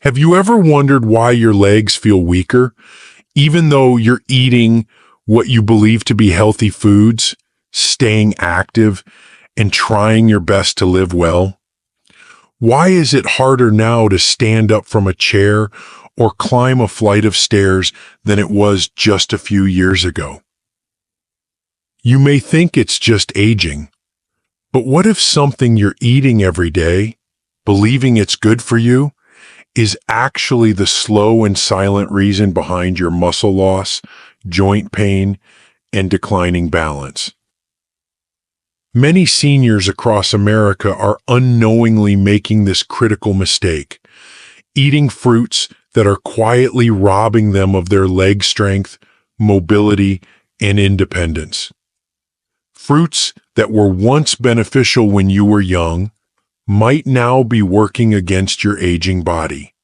Have you ever wondered why your legs feel weaker, even though you're eating what you believe to be healthy foods, staying active, and trying your best to live well? Why is it harder now to stand up from a chair or climb a flight of stairs than it was just a few years ago? You may think it's just aging, but what if something you're eating every day, believing it's good for you, is actually the slow and silent reason behind your muscle loss, joint pain, and declining balance? Many seniors across America are unknowingly making this critical mistake, eating fruits that are quietly robbing them of their leg strength, mobility, and independence. Fruits that were once beneficial when you were young might now be working against your aging body.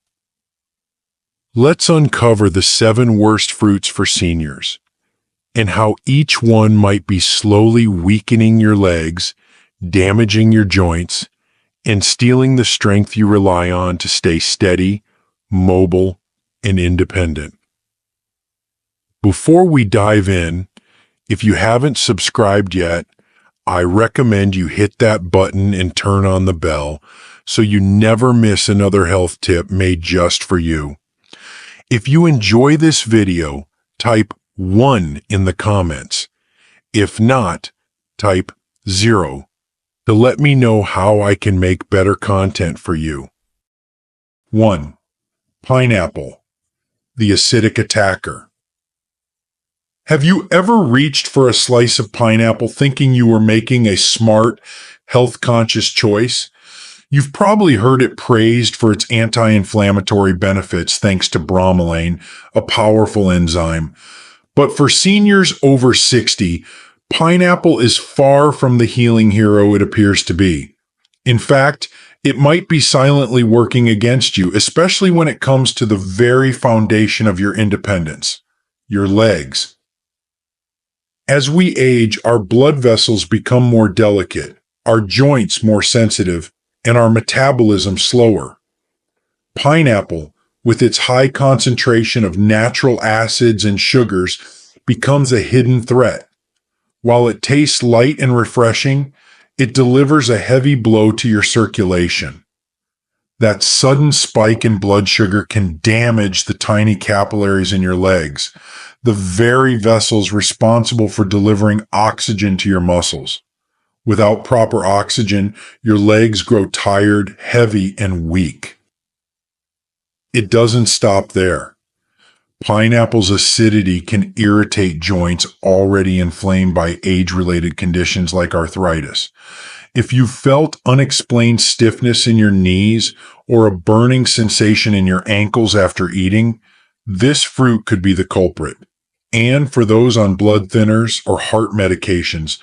Let's uncover the 7 worst fruits for seniors, and how each one might be slowly weakening your legs, damaging your joints, and stealing the strength you rely on to stay steady, mobile, and independent. Before we dive in, if you haven't subscribed yet, I recommend you hit that button and turn on the bell so you never miss another health tip made just for you. If you enjoy this video, type 1 in the comments. If not, type 0 to let me know how I can make better content for you. 1. Pineapple, the acidic attacker. Have you ever reached for a slice of pineapple thinking you were making a smart, health-conscious choice? You've probably heard it praised for its anti-inflammatory benefits thanks to bromelain, a powerful enzyme. But for seniors over 60, pineapple is far from the healing hero it appears to be. In fact, it might be silently working against you, especially when it comes to the very foundation of your independence, your legs. As we age, our blood vessels become more delicate, our joints more sensitive, and our metabolism slower. Pineapple, with its high concentration of natural acids and sugars, becomes a hidden threat. While it tastes light and refreshing, it delivers a heavy blow to your circulation. That sudden spike in blood sugar can damage the tiny capillaries in your legs, the very vessels responsible for delivering oxygen to your muscles. Without proper oxygen, your legs grow tired, heavy, and weak. It doesn't stop there. Pineapple's acidity can irritate joints already inflamed by age-related conditions like arthritis. If you felt unexplained stiffness in your knees or a burning sensation in your ankles after eating, this fruit could be the culprit. And for those on blood thinners or heart medications,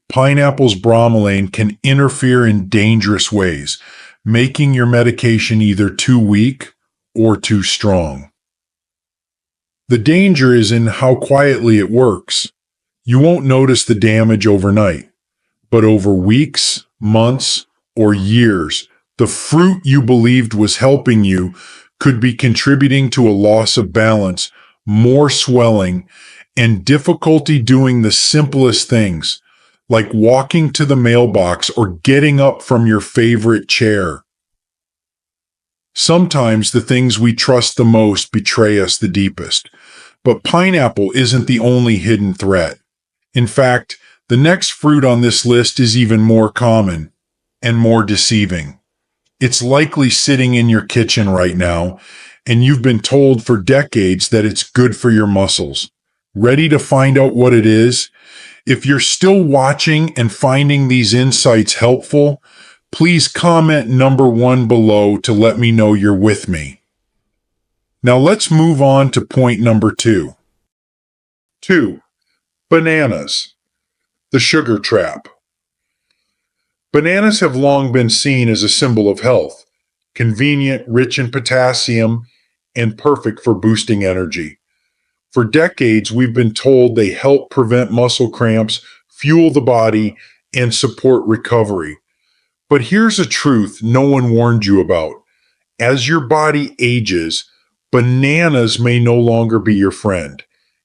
pineapple's bromelain can interfere in dangerous ways, making your medication either too weak or too strong. The danger is in how quietly it works. You won't notice the damage overnight, but over weeks, months, or years, the fruit you believed was helping you could be contributing to a loss of balance, more swelling, and difficulty doing the simplest things, like walking to the mailbox or getting up from your favorite chair. Sometimes the things we trust the most betray us the deepest, but pineapple isn't the only hidden threat. In fact, the next fruit on this list is even more common and more deceiving. It's likely sitting in your kitchen right now, and you've been told for decades that it's good for your muscles. Ready to find out what it is? If you're still watching and finding these insights helpful, please comment number 1 below to let me know you're with me. Now let's move on to point number 2. 2. Bananas, the sugar trap. Bananas have long been seen as a symbol of health, convenient, rich in potassium, and perfect for boosting energy. For decades, we've been told they help prevent muscle cramps, fuel the body, and support recovery. But here's a truth no one warned you about. As your body ages, bananas may no longer be your friend.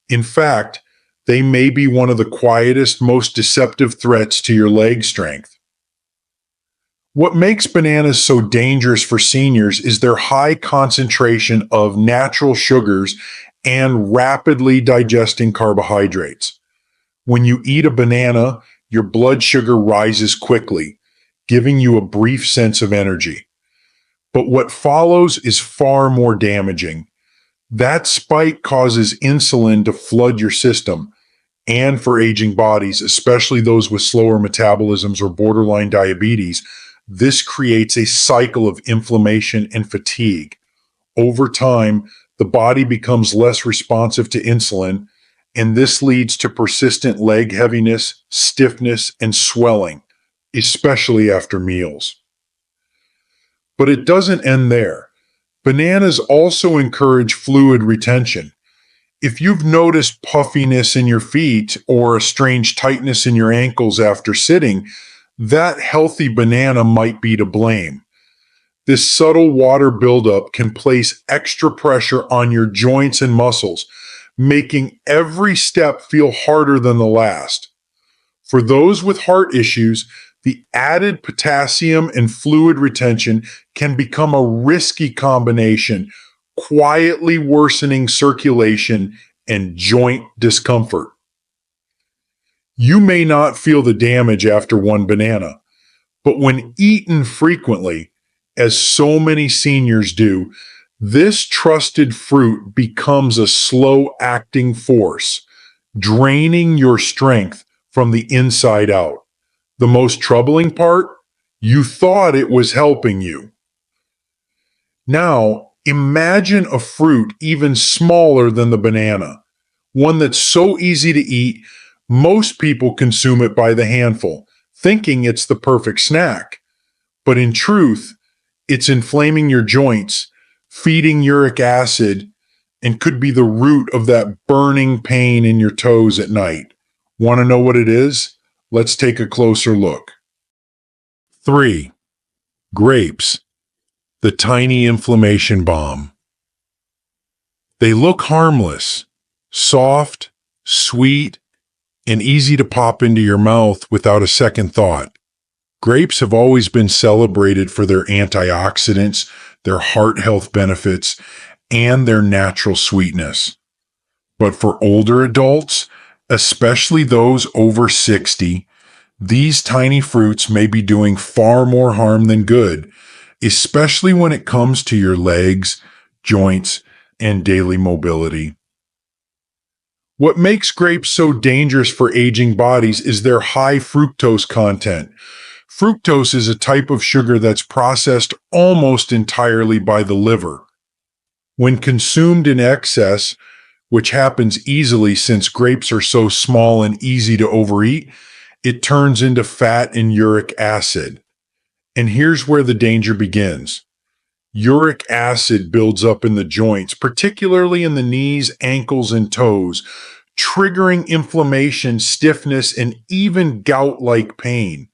In fact, they may be one of the quietest, most deceptive threats to your leg strength. What makes bananas so dangerous for seniors is their high concentration of natural sugars and rapidly digesting carbohydrates. When you eat a banana, your blood sugar rises quickly, giving you a brief sense of energy. But what follows is far more damaging. That spike causes insulin to flood your system, and for aging bodies, especially those with slower metabolisms or borderline diabetes, this creates a cycle of inflammation and fatigue. Over time, the body becomes less responsive to insulin, and this leads to persistent leg heaviness, stiffness, and swelling, especially after meals. But it doesn't end there. Bananas also encourage fluid retention. If you've noticed puffiness in your feet or a strange tightness in your ankles after sitting, that healthy banana might be to blame. This subtle water buildup can place extra pressure on your joints and muscles, making every step feel harder than the last. For those with heart issues, the added potassium and fluid retention can become a risky combination, quietly worsening circulation and joint discomfort. You may not feel the damage after one banana, but when eaten frequently, as so many seniors do, this trusted fruit becomes a slow-acting force, draining your strength from the inside out. The most troubling part? You thought it was helping you. Now, imagine a fruit even smaller than the banana, one that's so easy to eat, most people consume it by the handful, thinking it's the perfect snack. But in truth, it's inflaming your joints, feeding uric acid, and could be the root of that burning pain in your toes at night. Want to know what it is? Let's take a closer look. 3. Grapes, the tiny inflammation bomb. They look harmless, soft, sweet, and easy to pop into your mouth without a second thought. Grapes have always been celebrated for their antioxidants, their heart health benefits, and their natural sweetness. But for older adults, especially those over 60, these tiny fruits may be doing far more harm than good, especially when it comes to your legs, joints, and daily mobility. What makes grapes so dangerous for aging bodies is their high fructose content. Fructose is a type of sugar that's processed almost entirely by the liver. When consumed in excess, which happens easily since grapes are so small and easy to overeat, it turns into fat and uric acid. And here's where the danger begins. Uric acid builds up in the joints, particularly in the knees, ankles, and toes, triggering inflammation, stiffness, and even gout-like pain.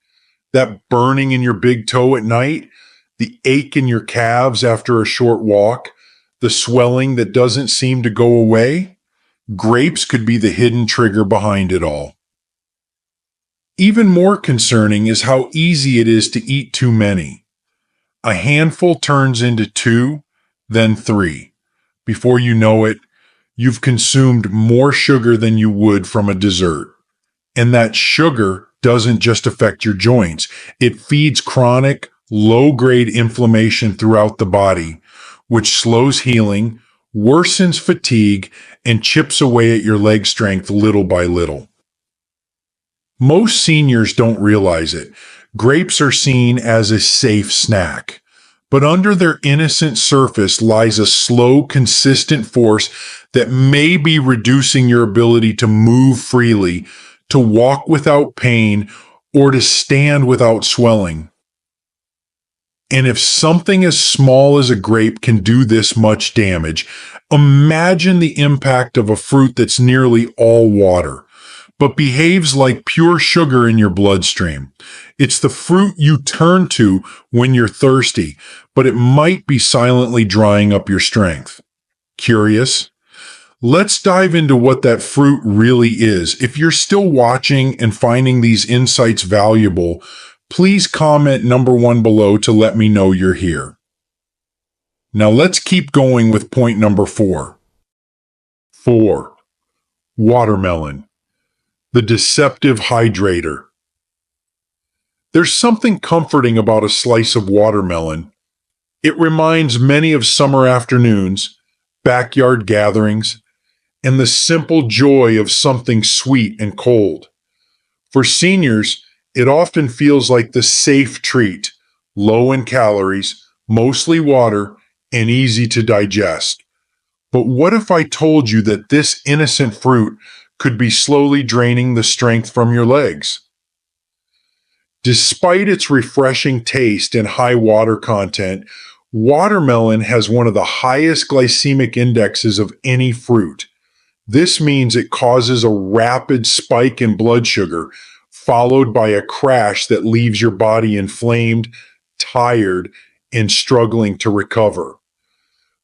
That burning in your big toe at night, the ache in your calves after a short walk, the swelling that doesn't seem to go away. Grapes could be the hidden trigger behind it all. Even more concerning is how easy it is to eat too many. A handful turns into 2, then 3. Before you know it, you've consumed more sugar than you would from a dessert. And that sugar doesn't just affect your joints. It feeds chronic, low-grade inflammation throughout the body, which slows healing, worsens fatigue, and chips away at your leg strength little by little. Most seniors don't realize it. Grapes are seen as a safe snack. But under their innocent surface lies a slow, consistent force that may be reducing your ability to move freely, to walk without pain, or to stand without swelling. And if something as small as a grape can do this much damage, imagine the impact of a fruit that's nearly all water, but behaves like pure sugar in your bloodstream. It's the fruit you turn to when you're thirsty, but it might be silently drying up your strength. Curious? Let's dive into what that fruit really is. If you're still watching and finding these insights valuable, please comment number 1 below to let me know you're here. Now let's keep going with point number 4. 4. Watermelon, the deceptive hydrator. There's something comforting about a slice of watermelon. It reminds many of summer afternoons, backyard gatherings, and the simple joy of something sweet and cold. For seniors, it often feels like the safe treat, low in calories, mostly water, and easy to digest. But what if I told you that this innocent fruit could be slowly draining the strength from your legs? Despite its refreshing taste and high water content, watermelon has one of the highest glycemic indexes of any fruit. This means it causes a rapid spike in blood sugar, followed by a crash that leaves your body inflamed, tired, and struggling to recover.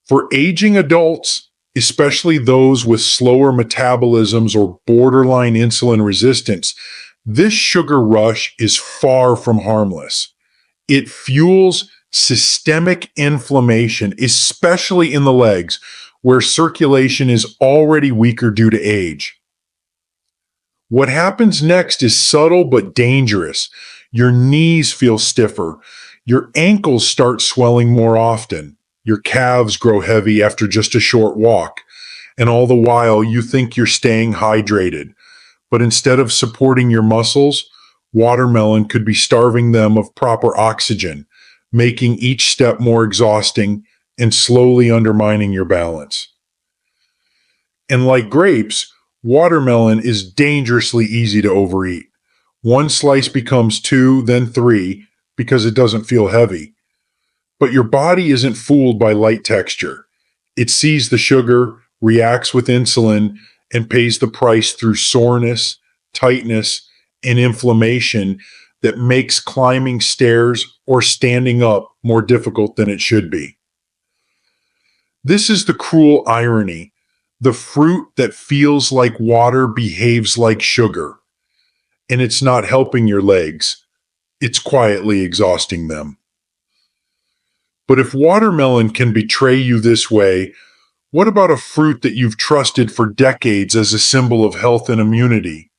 For aging adults, especially those with slower metabolisms or borderline insulin resistance, this sugar rush is far from harmless. It fuels systemic inflammation, especially in the legs, where circulation is already weaker due to age. What happens next is subtle but dangerous. Your knees feel stiffer. Your ankles start swelling more often. Your calves grow heavy after just a short walk. And all the while, you think you're staying hydrated. But instead of supporting your muscles, watermelon could be starving them of proper oxygen, making each step more exhausting and slowly undermining your balance. And like grapes, watermelon is dangerously easy to overeat. One slice becomes 2, then 3, because it doesn't feel heavy. But your body isn't fooled by light texture. It sees the sugar, reacts with insulin, and pays the price through soreness, tightness, and inflammation that makes climbing stairs or standing up more difficult than it should be. This is the cruel irony. The fruit that feels like water behaves like sugar, and it's not helping your legs. It's quietly exhausting them. But if watermelon can betray you this way, what about a fruit that you've trusted for decades as a symbol of health and immunity?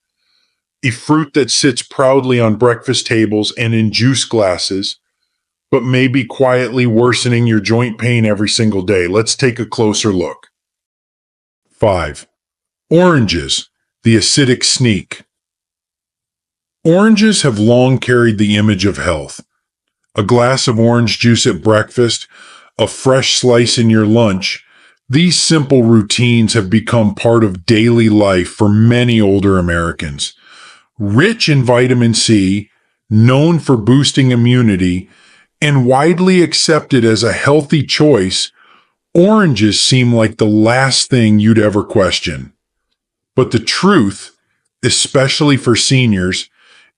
A fruit that sits proudly on breakfast tables and in juice glasses, but maybe quietly worsening your joint pain every single day. Let's take a closer look. 5. Oranges, the acidic sneak. Oranges have long carried the image of health. A glass of orange juice at breakfast, a fresh slice in your lunch. These simple routines have become part of daily life for many older Americans. Rich in vitamin C, known for boosting immunity, and widely accepted as a healthy choice, oranges seem like the last thing you'd ever question. But the truth, especially for seniors,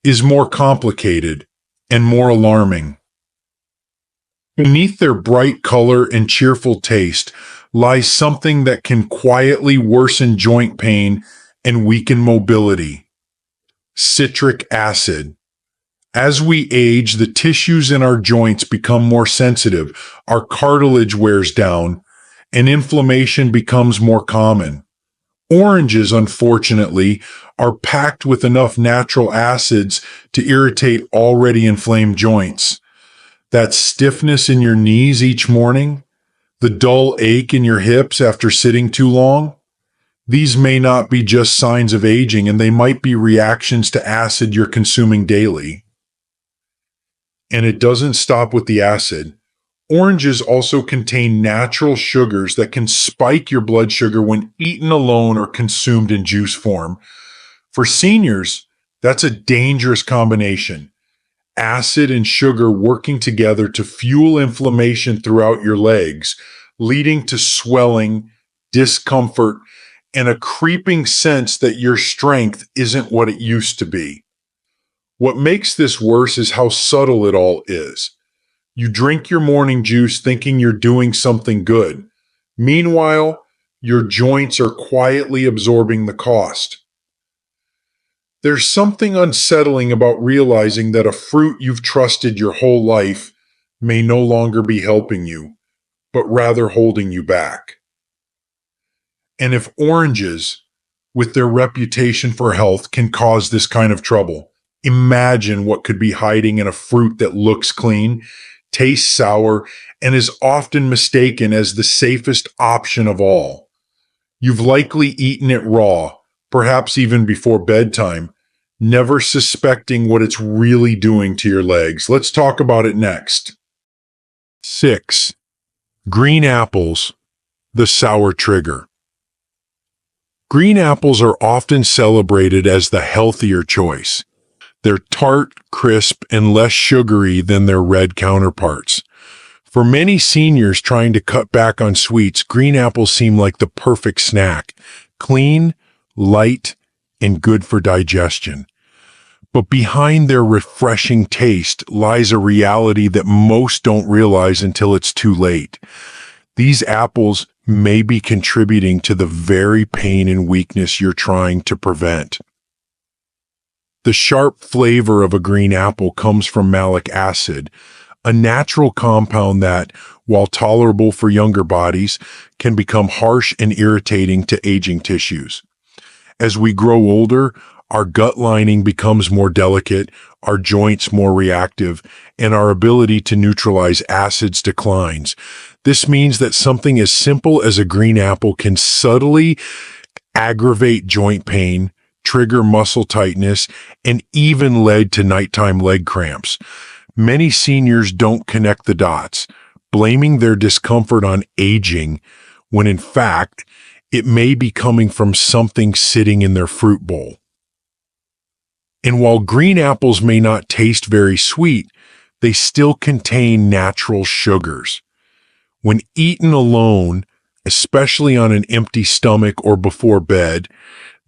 is more complicated and more alarming. Beneath their bright color and cheerful taste lies something that can quietly worsen joint pain and weaken mobility: citric acid. As we age, the tissues in our joints become more sensitive, our cartilage wears down, and inflammation becomes more common. Oranges, unfortunately, are packed with enough natural acids to irritate already inflamed joints. That stiffness in your knees each morning, the dull ache in your hips after sitting too long, these may not be just signs of aging, and they might be reactions to acid you're consuming daily. And it doesn't stop with the acid. Oranges also contain natural sugars that can spike your blood sugar when eaten alone or consumed in juice form. For seniors, that's a dangerous combination. Acid and sugar working together to fuel inflammation throughout your legs, leading to swelling, discomfort, and a creeping sense that your strength isn't what it used to be. What makes this worse is how subtle it all is. You drink your morning juice thinking you're doing something good. Meanwhile, your joints are quietly absorbing the cost. There's something unsettling about realizing that a fruit you've trusted your whole life may no longer be helping you, but rather holding you back. And if oranges, with their reputation for health, can cause this kind of trouble, imagine what could be hiding in a fruit that looks clean, tastes sour, and is often mistaken as the safest option of all. You've likely eaten it raw, perhaps even before bedtime, never suspecting what it's really doing to your legs. Let's talk about it next. 6. Green apples, the sour trigger. Green apples are often celebrated as the healthier choice. They're tart, crisp, and less sugary than their red counterparts. For many seniors trying to cut back on sweets, green apples seem like the perfect snack. Clean, light, and good for digestion. But behind their refreshing taste lies a reality that most don't realize until it's too late. These apples may be contributing to the very pain and weakness you're trying to prevent. The sharp flavor of a green apple comes from malic acid, a natural compound that, while tolerable for younger bodies, can become harsh and irritating to aging tissues. As we grow older, our gut lining becomes more delicate, our joints more reactive, and our ability to neutralize acids declines. This means that something as simple as a green apple can subtly aggravate joint pain, trigger muscle tightness, and even lead to nighttime leg cramps. Many seniors don't connect the dots, blaming their discomfort on aging, when in fact, it may be coming from something sitting in their fruit bowl. And while green apples may not taste very sweet, they still contain natural sugars. When eaten alone, especially on an empty stomach or before bed,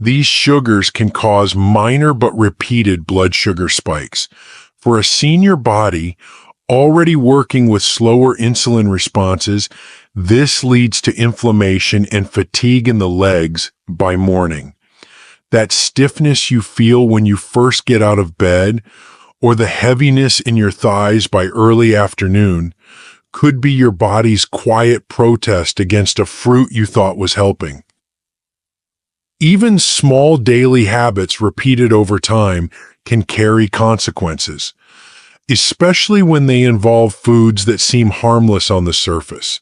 these sugars can cause minor but repeated blood sugar spikes. For a senior body already working with slower insulin responses, this leads to inflammation and fatigue in the legs by morning. That stiffness you feel when you first get out of bed, or the heaviness in your thighs by early afternoon, could be your body's quiet protest against a fruit you thought was helping. Even small daily habits repeated over time can carry consequences, especially when they involve foods that seem harmless on the surface.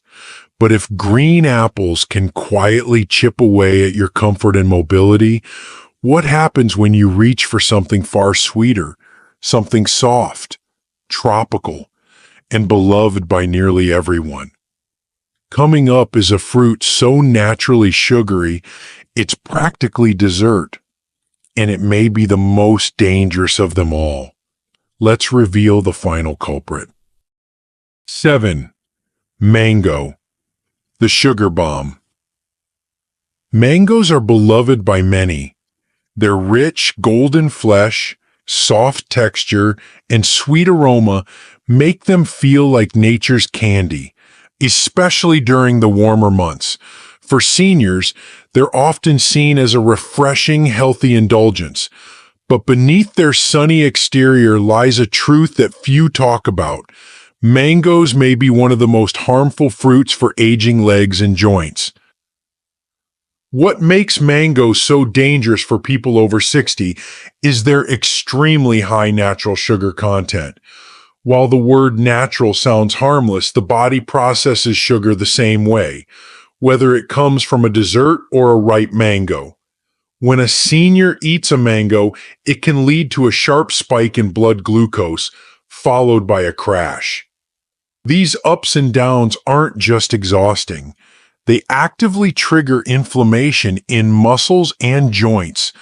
But if green apples can quietly chip away at your comfort and mobility, what happens when you reach for something far sweeter, something soft, tropical, and beloved by nearly everyone? Coming up is a fruit so naturally sugary, it's practically dessert, and it may be the most dangerous of them all. Let's reveal the final culprit. 7. Mango, the sugar bomb. Mangoes are beloved by many. Their rich, golden flesh, soft texture, and sweet aroma make them feel like nature's candy, especially during the warmer months. For seniors, they're often seen as a refreshing, healthy indulgence. But beneath their sunny exterior lies a truth that few talk about. Mangoes may be one of the most harmful fruits for aging legs and joints. What makes mangoes so dangerous for people over 60 is their extremely high natural sugar content. While the word natural sounds harmless, the body processes sugar the same way, whether it comes from a dessert or a ripe mango. When a senior eats a mango, it can lead to a sharp spike in blood glucose, followed by a crash. These ups and downs aren't just exhausting. They actively trigger inflammation in muscles and joints,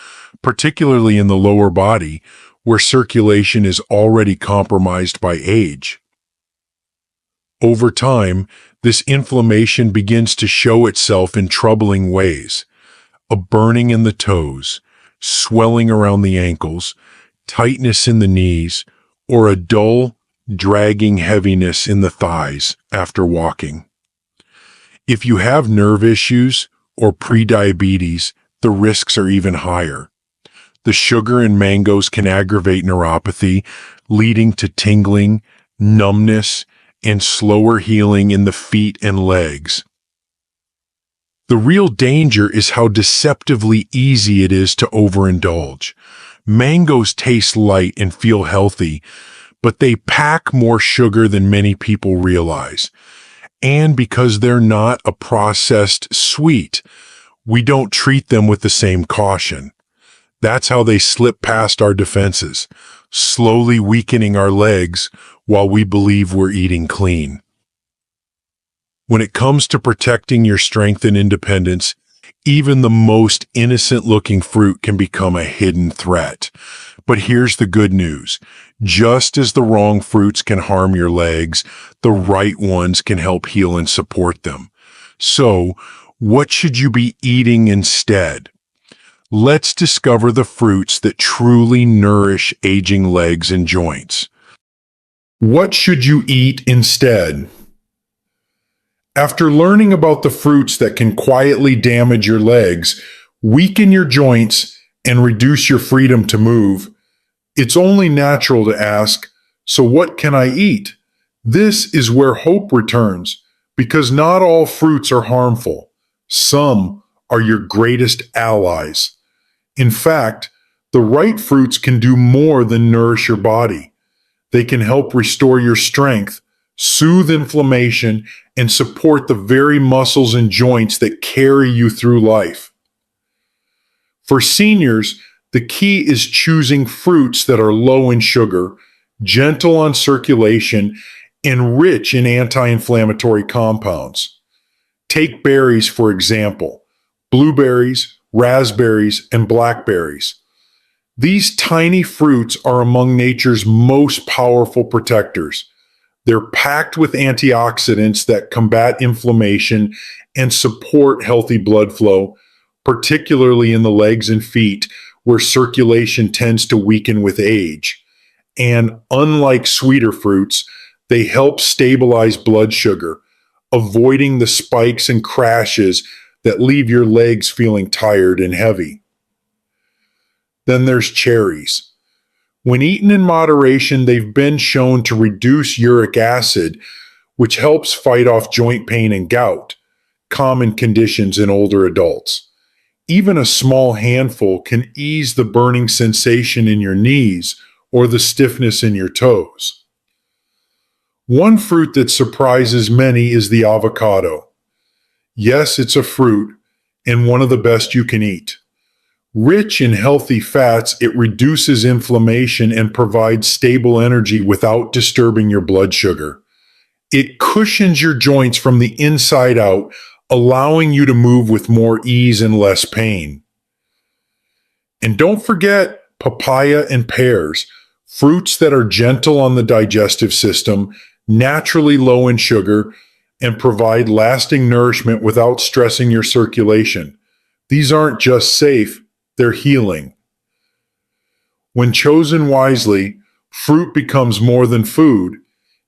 particularly in the lower body, where circulation is already compromised by age. Over time, this inflammation begins to show itself in troubling ways. A burning in the toes, swelling around the ankles, tightness in the knees, or a dull, dragging heaviness in the thighs after walking. If you have nerve issues or prediabetes, the risks are even higher. The sugar in mangoes can aggravate neuropathy, leading to tingling, numbness, and slower healing in the feet and legs. The real danger is how deceptively easy it is to overindulge. Mangoes taste light and feel healthy, but they pack more sugar than many people realize. And because they're not a processed sweet, we don't treat them with the same caution. That's how they slip past our defenses, slowly weakening our legs while we believe we're eating clean. When it comes to protecting your strength and independence, even the most innocent-looking fruit can become a hidden threat. But here's the good news. Just as the wrong fruits can harm your legs, the right ones can help heal and support them. So, what should you be eating instead? Let's discover the fruits that truly nourish aging legs and joints. What should you eat instead? After learning about the fruits that can quietly damage your legs, weaken your joints, and reduce your freedom to move, it's only natural to ask, so what can I eat? This is where hope returns, because not all fruits are harmful. Some are your greatest allies. In fact, the right fruits can do more than nourish your body. They can help restore your strength, soothe inflammation, and support the very muscles and joints that carry you through life. For seniors, the key is choosing fruits that are low in sugar, gentle on circulation, and rich in anti-inflammatory compounds. Take berries, for example, blueberries, raspberries, and blackberries. These tiny fruits are among nature's most powerful protectors. They're packed with antioxidants that combat inflammation and support healthy blood flow, particularly in the legs and feet, where circulation tends to weaken with age. And unlike sweeter fruits, they help stabilize blood sugar, avoiding the spikes and crashes that leave your legs feeling tired and heavy. Then there's cherries. When eaten in moderation, they've been shown to reduce uric acid, which helps fight off joint pain and gout, common conditions in older adults. Even a small handful can ease the burning sensation in your knees or the stiffness in your toes. One fruit that surprises many is the avocado. Yes, it's a fruit, and one of the best you can eat. Rich in healthy fats, it reduces inflammation and provides stable energy without disturbing your blood sugar. It cushions your joints from the inside out, allowing you to move with more ease and less pain. And don't forget papaya and pears, fruits that are gentle on the digestive system, naturally low in sugar, and provide lasting nourishment without stressing your circulation. These aren't just safe, they're healing. When chosen wisely, fruit becomes more than food.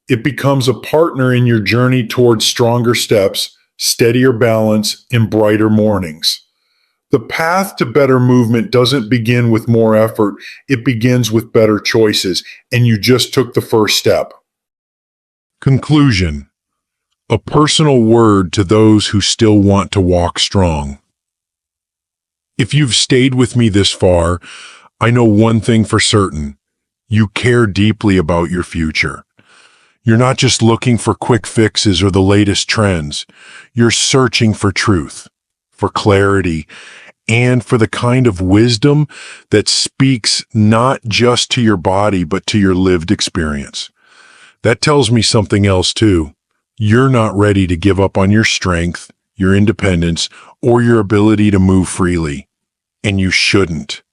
It becomes a partner in your journey towards stronger steps, steadier balance, and brighter mornings. The path to better movement doesn't begin with more effort, it begins with better choices, and you just took the first step. Conclusion. A personal word to those who still want to walk strong. If you've stayed with me this far, I know one thing for certain. You care deeply about your future. You're not just looking for quick fixes or the latest trends. You're searching for truth, for clarity, and for the kind of wisdom that speaks not just to your body, but to your lived experience. That tells me something else too. You're not ready to give up on your strength, your independence, or your ability to move freely. And you shouldn't.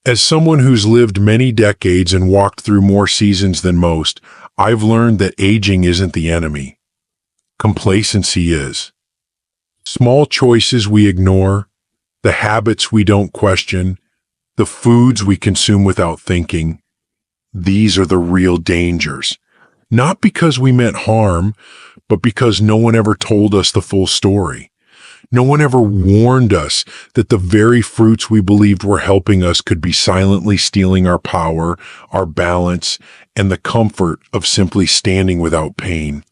As someone who's lived many decades and walked through more seasons than most, I've learned that aging isn't the enemy. Complacency is. Small choices we ignore, the habits we don't question, the foods we consume without thinking, These are the real dangers. Not because we meant harm, but because no one ever told us the full story. No one ever warned us that the very fruits we believed were helping us could be silently stealing our power, our balance, and the comfort of simply standing without pain.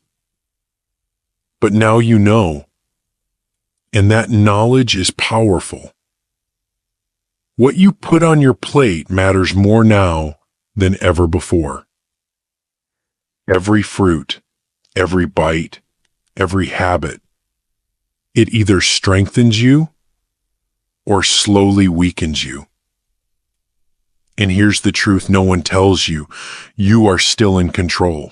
But now you know, and that knowledge is powerful. What you put on your plate matters more now than ever before. Every fruit, every bite, every habit, it either strengthens you or slowly weakens you. And here's the truth no one tells you. You are still in control.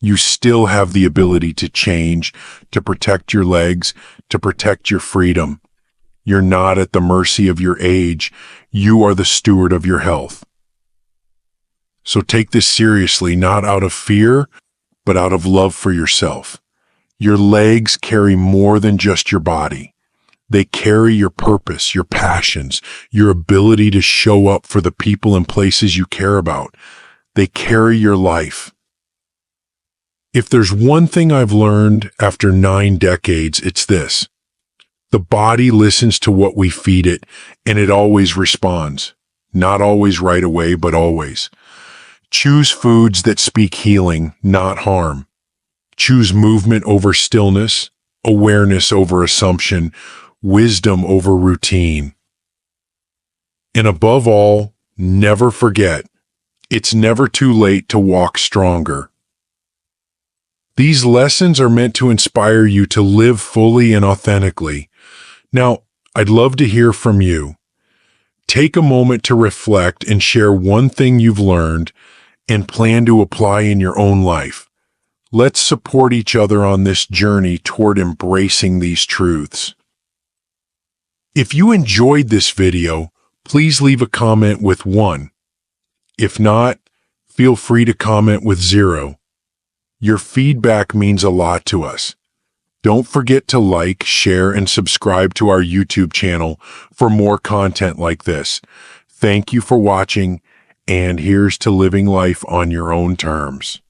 You still have the ability to change, to protect your legs, to protect your freedom. You're not at the mercy of your age. You are the steward of your health. So take this seriously, not out of fear, but out of love for yourself. Your legs carry more than just your body. They carry your purpose, your passions, your ability to show up for the people and places you care about. They carry your life. If there's one thing I've learned after 9 decades, it's this. The body listens to what we feed it, and it always responds. Not always right away, but always. Choose foods that speak healing, not harm. Choose movement over stillness, awareness over assumption, wisdom over routine. And above all, never forget, it's never too late to walk stronger. These lessons are meant to inspire you to live fully and authentically. Now, I'd love to hear from you. Take a moment to reflect and share one thing you've learned and plan to apply in your own life. Let's support each other on this journey toward embracing these truths. If you enjoyed this video, please leave a comment with 1. If not, feel free to comment with 0. Your feedback means a lot to us. Don't forget to like, share, and subscribe to our YouTube channel for more content like this. Thank you for watching, and here's to living life on your own terms.